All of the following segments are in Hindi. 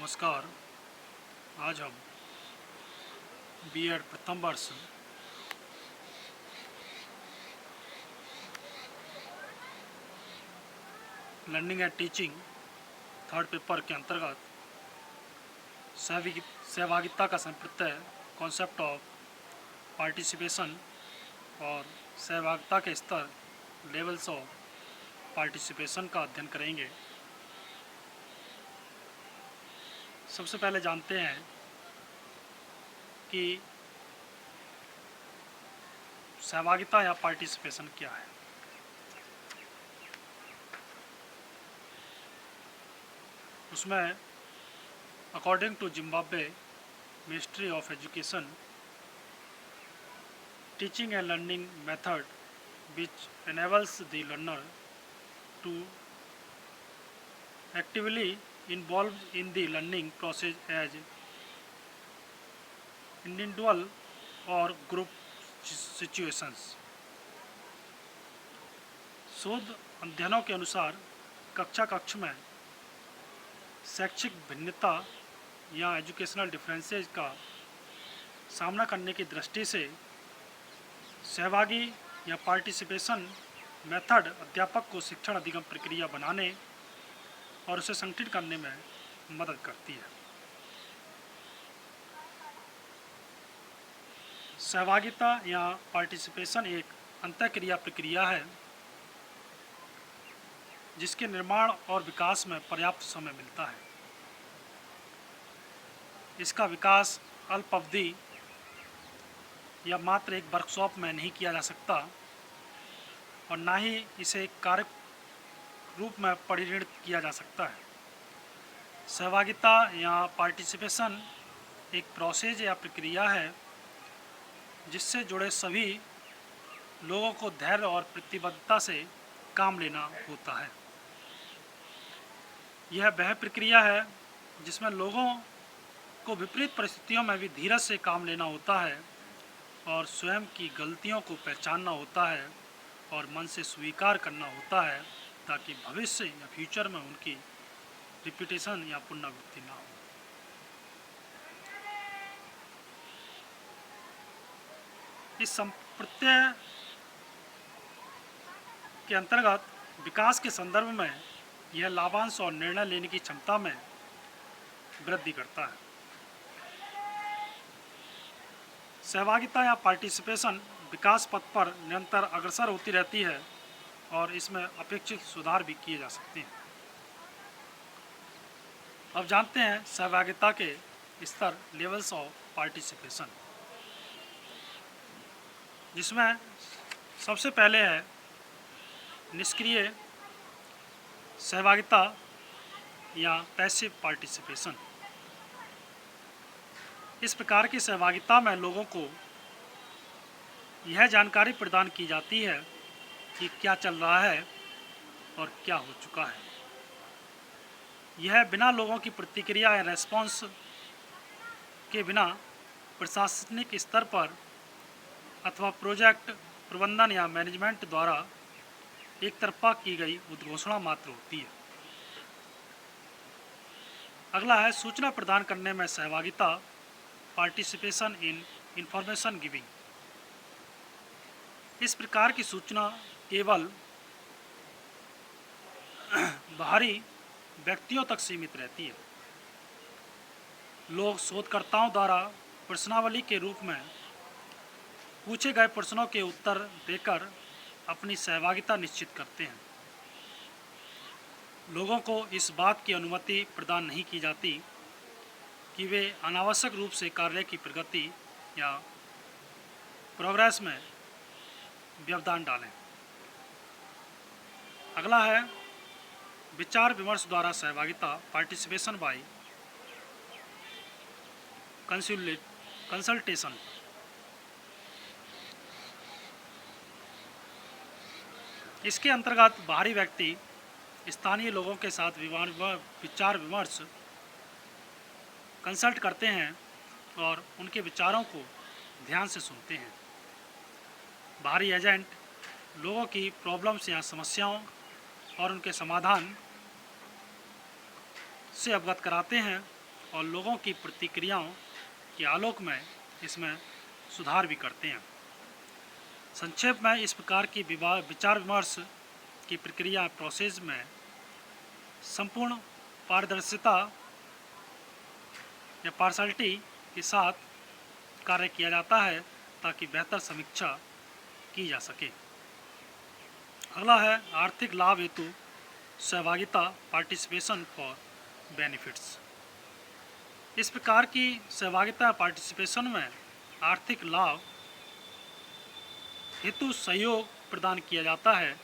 नमस्कार। आज हम बीएड प्रथम वर्ष learning and teaching third paper के अंतर्गत सहभागिता का संप्रत्यय कॉन्सेप्ट ऑफ पार्टिसिपेशन और सहभागिता के स्तर लेवल्स ऑफ पार्टिसिपेशन का अध्ययन करेंगे। सबसे पहले जानते हैं कि सहभागिता या पार्टिसिपेशन क्या है। उसमें according to Zimbabwe ministry of education, teaching and learning method which enables the learner to actively involve in the learning process as individual or group situations। शोध अध्ययनों के अनुसार कक्ष में शैक्षिक भिन्नता या एजुकेशनल डिफरेंसेस का सामना करने की दृष्टि से सहभागी या पार्टिसिपेशन मेथड अध्यापक को शिक्षण अधिगम प्रक्रिया बनाने और उसे संगठित करने में मदद करती है। सहभागिता या पार्टिसिपेशन एक अंतःक्रिया प्रक्रिया है जिसके निर्माण और विकास में पर्याप्त समय मिलता है। इसका विकास अल्प अवधि या मात्र एक वर्कशॉप में नहीं किया जा सकता और ना ही इसे एक कार्य रूप में परिणत किया जा सकता है। सहभागिता या पार्टिसिपेशन एक प्रोसेस या प्रक्रिया है जिससे जुड़े सभी लोगों को धैर्य और प्रतिबद्धता से काम लेना होता है। यह वह प्रक्रिया है जिसमें लोगों को विपरीत परिस्थितियों में भी धीरज से काम लेना होता है और स्वयं की गलतियों को पहचानना होता है और मन से स्वीकार करना होता है ताकि भविष्य या फ्यूचर में उनकी रिपीटेशन या पुनरावृत्ति ना हो। इस संप्रत्यय के अंतर्गत विकास के संदर्भ में यह लाभांश और निर्णय लेने की क्षमता में वृद्धि करता है। सहभागिता या पार्टिसिपेशन विकास पथ पर निरंतर अग्रसर होती रहती है और इसमें अपेक्षित सुधार भी किए जा सकते हैं। अब जानते हैं सहभागिता के स्तर लेवल्स ऑफ पार्टिसिपेशन, जिसमें सबसे पहले है निष्क्रिय सहभागिता या पैसिव पार्टिसिपेशन। इस प्रकार की सहभागिता में लोगों को यह जानकारी प्रदान की जाती है कि क्या चल रहा है और क्या हो चुका है। यह बिना लोगों की प्रतिक्रिया या रेस्पॉन्स के बिना प्रशासनिक स्तर पर अथवा प्रोजेक्ट प्रबंधन या मैनेजमेंट द्वारा एक तरफा की गई उद्घोषणा मात्र होती है। अगला है सूचना प्रदान करने में सहभागिता, पार्टिसिपेशन इन इंफॉर्मेशन गिविंग। इस प्रकार की सूचना केवल बाहरी व्यक्तियों तक सीमित रहती है। लोग शोधकर्ताओं द्वारा प्रश्नावली के रूप में पूछे गए प्रश्नों के उत्तर देकर अपनी सहभागिता निश्चित करते हैं। लोगों को इस बात की अनुमति प्रदान नहीं की जाती कि वे अनावश्यक रूप से कार्य की प्रगति या प्रोग्रेस में व्यवधान डालें। अगला है विचार विमर्श द्वारा सहभागिता, पार्टिसिपेशन बाय कंसल्टेशन। इसके अंतर्गत बाहरी व्यक्ति स्थानीय लोगों के साथ विचार विमर्श कंसल्ट करते हैं और उनके विचारों को ध्यान से सुनते हैं। बाहरी एजेंट लोगों की प्रॉब्लम्स या समस्याओं और उनके समाधान से अवगत कराते हैं और लोगों की प्रतिक्रियाओं के आलोक में इसमें सुधार भी करते हैं। संक्षेप में इस प्रकार की विचार विमर्श की प्रक्रिया प्रोसेस में संपूर्ण पारदर्शिता या पार्शलिटी के साथ कार्य किया जाता है ताकि बेहतर समीक्षा की जा सके। अगला है आर्थिक लाभ हेतु सहभागिता, पार्टिसिपेशन फॉर बेनिफिट्स। इस प्रकार की सहभागिता पार्टिसिपेशन में आर्थिक लाभ हेतु सहयोग प्रदान किया जाता है।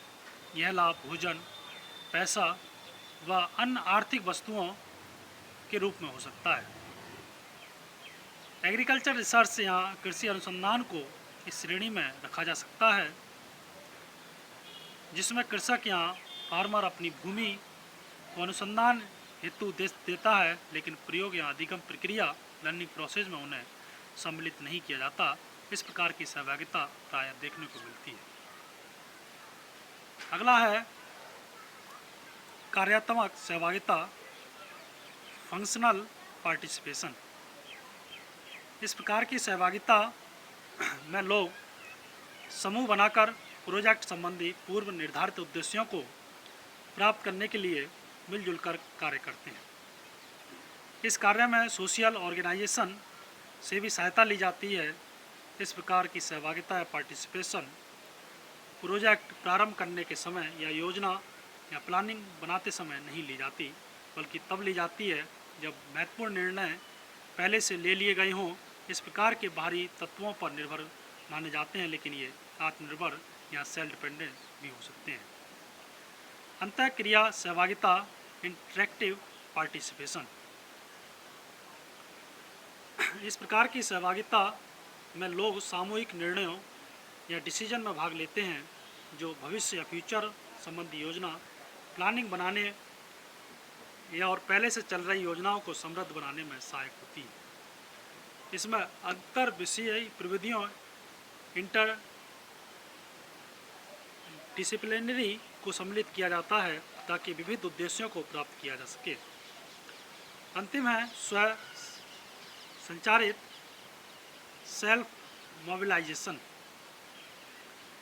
यह लाभ भोजन, पैसा व अन्य आर्थिक वस्तुओं के रूप में हो सकता है। एग्रीकल्चर रिसर्च या कृषि अनुसंधान को इस श्रेणी में रखा जा सकता है जिसमें कृषक या फार्मर अपनी भूमि को अनुसंधान हेतु देता है, लेकिन प्रयोग या अधिगम प्रक्रिया लर्निंग प्रोसेस में उन्हें सम्मिलित नहीं किया जाता। इस प्रकार की सहभागिता प्रायः देखने को मिलती है। अगला है कार्यात्मक सहभागिता, फंक्शनल पार्टिसिपेशन। इस प्रकार की सहभागिता में लोग समूह बनाकर प्रोजेक्ट संबंधी पूर्व निर्धारित उद्देश्यों को प्राप्त करने के लिए मिलजुल कर कार्य करते हैं। इस कार्य में सोशल ऑर्गेनाइजेशन से भी सहायता ली जाती है। इस प्रकार की सहभागिता या पार्टिसिपेशन प्रोजेक्ट प्रारंभ करने के समय या योजना या प्लानिंग बनाते समय नहीं ली जाती, बल्कि तब ली जाती है जब महत्वपूर्ण निर्णय पहले से ले लिए गए हों। इस प्रकार के बाहरी तत्वों पर निर्भर माने जाते हैं, लेकिन ये आत्मनिर्भर या सेल्फ डिपेंडेंट भी हो सकते हैं। अंतःक्रिया सहभागिता, इंटरेक्टिव पार्टिसिपेशन। इस प्रकार की सहभागिता में लोग सामूहिक निर्णयों या डिसीजन में भाग लेते हैं जो भविष्य या फ्यूचर संबंधी योजना प्लानिंग बनाने या और पहले से चल रही योजनाओं को समृद्ध बनाने में सहायक होती है। इसमें अंतर विषयी प्रविधियों, इंटर डिसिप्लिनरी को सम्मिलित किया जाता है ताकि विविध उद्देश्यों को प्राप्त किया जा सके। अंतिम है स्व संचालित सेल्फ मोबिलाइजेशन।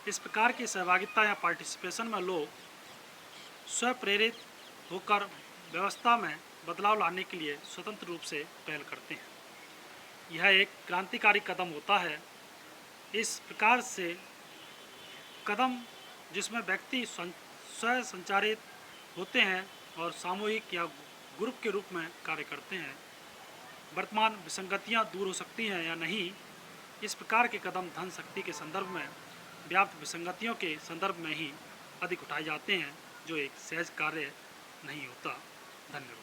इस प्रकार की सहभागिता या पार्टिसिपेशन में लोग स्व प्रेरित होकर व्यवस्था में बदलाव लाने के लिए स्वतंत्र रूप से पहल करते हैं। यह एक क्रांतिकारी कदम होता है। इस प्रकार से कदम जिसमें व्यक्ति स्व संचालित होते हैं और सामूहिक या ग्रुप के रूप में कार्य करते हैं। वर्तमान विसंगतियां दूर हो सकती हैं या नहीं, इस प्रकार के कदम धन शक्ति के संदर्भ में व्याप्त विसंगतियों के संदर्भ में ही अधिक उठाए जाते हैं, जो एक सहज कार्य नहीं होता। धन्यवाद।